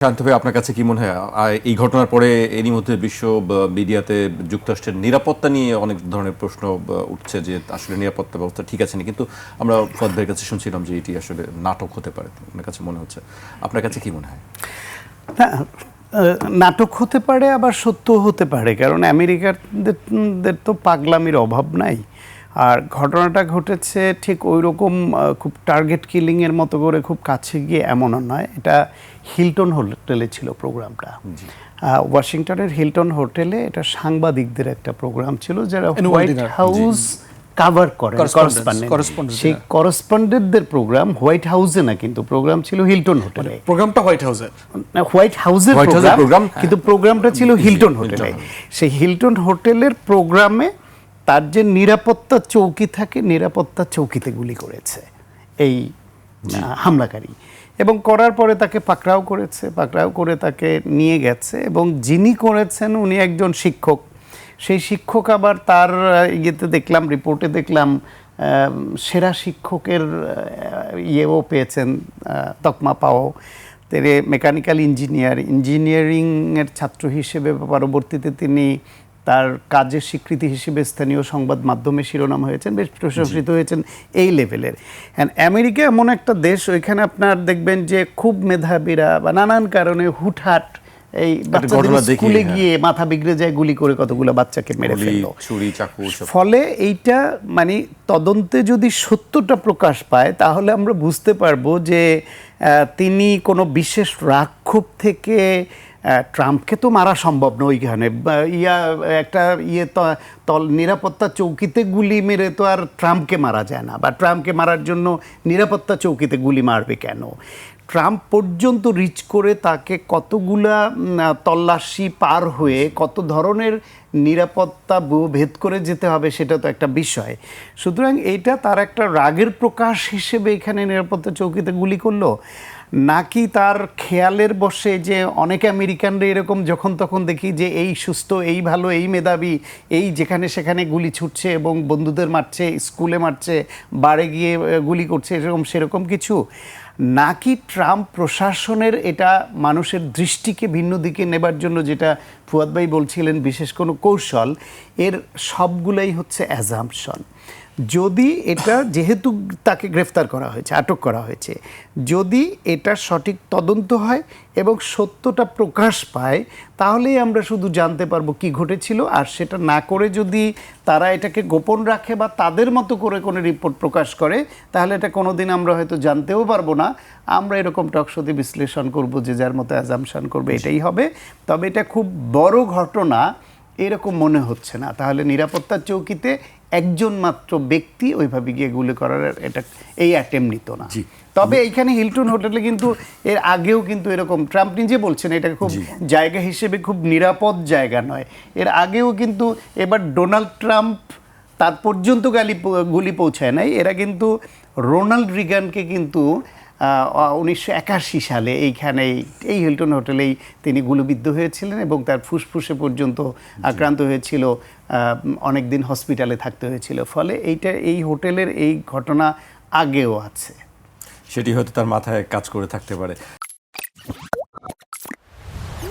শান্ত ভাই, আপনার কাছে কি মনে হয় এই ঘটনার পরে এরই মধ্যে বিশ্ব মিডিয়াতে যুক্তরাষ্ট্রের নিরাপত্তা নিয়ে অনেক ধরনের প্রশ্ন উঠছে যে আসলে নিরাপত্তা ব্যবস্থা ঠিক আছে না, কিন্তু আমরা ফুয়াদ ভাইয়ের কাছে শুনছিলাম যে এটি আসলে নাটক হতে পারে, আপনার কাছে মনে হচ্ছে, আপনার কাছে কি মনে হয়? হ্যাঁ, নাটক হতে পারে, আবার সত্য হতে পারে, কারণ আমেরিকারদের তো পাগলামির অভাব নাই। আর ঘটনাটা ঘটেছে ঠিক ওই রকম খুব টার্গেট কিলিংয়ের মতো করে খুব কাছে গিয়ে এমনও নয়। এটা হিলটন হোটেলে ছিল প্রোগ্রামটা, ওয়াশিংটনের হিলটন হোটেলে। এটা সাংবাদিকদের একটা প্রোগ্রাম ছিল যারা হোয়াইট হাউস কাভার করে, সেই করেসপন্ডেন্টদের প্রোগ্রাম হোয়াইট হাউসে না, কিন্তু প্রোগ্রাম ছিল হিলটন হোটেলে। প্রোগ্রামটা হোয়াইট হাউসের প্রোগ্রাম, কিন্তু প্রোগ্রামটা ছিল হিলটন হোটেলে। সেই হিলটন হোটেলের প্রোগ্রামে তার যে নিরাপত্তা চৌকি থাকে, নিরাপত্তা চৌকিতে গুলি করেছে এই হামলাকারী, এবং করার পরে তাকে পাকড়াও করেছে, পাকড়াও করে তাকে নিয়ে গেছে। এবং যিনি করেছেন উনি একজন শিক্ষক। সেই শিক্ষক আবার তার ইয়েতে দেখলাম, রিপোর্টে দেখলাম সেরা শিক্ষকের ইয়েও পেয়েছেন, তকমা পাও। তিনি মেকানিক্যাল ইঞ্জিনিয়ারিংয়ের ছাত্র হিসেবে পরবর্তীতে তিনি তার কাজের স্বীকৃতি হিসেবে স্থানীয় সংবাদ মাধ্যমে শিরোনাম হয়েছেন, বেশ প্রশংসিত হয়েছেন এই লেভেলের। অ্যান্ড আমেরিকা এমন একটা দেশ, ওইখানে আপনার দেখবেন যে খুব মেধাবীরা বা নানান কারণে হুটহাট এই বাচ্চাদের স্কুলে গিয়ে মাথা বিগড়ে যায়, গুলি করে কতগুলো বাচ্চাকে মেরে ফেললো। ফলে এইটা মানে তদন্তে যদি সত্যটা প্রকাশ পায়, তাহলে আমরা বুঝতে পারবো যে তিনি কোনো বিশেষ রাক্ষোভ থেকে, ট্রাম্পকে তো মারা সম্ভব নয় ওইখানে, একটা নিরাপত্তা চৌকিতে গুলি মেরে তো আর ট্রাম্পকে মারা যায় না, বা ট্রাম্পকে মারার জন্য নিরাপত্তা চৌকিতে গুলি মারবে কেন? ট্রাম্প পর্যন্ত রিচ করে তাকে কতগুলা তল্লাশি পার হয়ে কত ধরনের নিরাপত্তা ভেদ করে যেতে হবে, সেটা তো একটা বিষয়। সুতরাং এইটা তার একটা রাগের প্রকাশ হিসেবে এখানে নিরাপত্তা চৌকিতে গুলি করলো, নাকি তার খেয়ালের বসে যে অনেক আমেরিকানরা এরকম যখন তখন দেখি যে এই সুস্থ, এই ভালো, এই মেধাবী, এই যেখানে সেখানে গুলি ছুটছে এবং বন্ধুদের মারছে, স্কুলে মারছে, বারে গিয়ে গুলি করছে, সেরকম কিছু, নাকি ট্রাম্প প্রশাসনের এটা মানুষের দৃষ্টিকে ভিন্ন দিকে নেবার জন্য, যেটা ফুয়াদ ভাই বলছিলেন বিশেষ কোনো কৌশল, এর সবগুলাই হচ্ছে অ্যাজাম্পশন। যদি এটা, যেহেতু তাকে গ্রেফতার করা হয়েছে, আটক করা হয়েছে, যদি এটা সঠিক তদন্ত হয় এবং সত্যটা প্রকাশ পায়, তাহলেই আমরা শুধু জানতে পারবো কি ঘটেছিল। আর সেটা না করে যদি তারা এটাকে গোপন রাখে বা তাদের মতো করে কোনো রিপোর্ট প্রকাশ করে, তাহলে এটা কোনো দিন আমরা হয়তো জানতেও পারবো না। আমরা এরকম টকশোতে বিশ্লেষণ করব, যে যার মতো অ্যাজাম্পশন করবে এটাই হবে। তবে এটা খুব বড় ঘটনা এরকম মনে হচ্ছে না। তাহলে নিরাপত্তার চৌকিতে একজন মাত্র ব্যক্তি ওইভাবে গিয়ে গুলি করার এই অ্যাটেম্প নিত না। তবে এইখানে হিলটন হোটেলে কিন্তু এর আগেও কিন্তু এরকম, ট্রাম্প নিজে বলছেন এটা খুব জায়গা হিসেবে খুব নিরাপদ জায়গা নয়। এর আগেও কিন্তু, এবার ডোনাল্ড ট্রাম্প তার পর্যন্ত গুলি পৌঁছায় নাই, এরা কিন্তু রোনাল্ড রিগানকে কিন্তু 1981 সালে এইখানে এই হিলটন হোটেলেই তিনি গুলিবিদ্ধ হয়েছিলেন এবং তার ফুসফুসে পর্যন্ত আক্রান্ত হয়েছিল, অনেক দিন হসপিটালে থাকতে হয়েছিল। ফলে এই হোটেলের এই ঘটনা আগেও আছে, সেটি হয়তো তার মাথায় কাজ করে থাকতে পারে।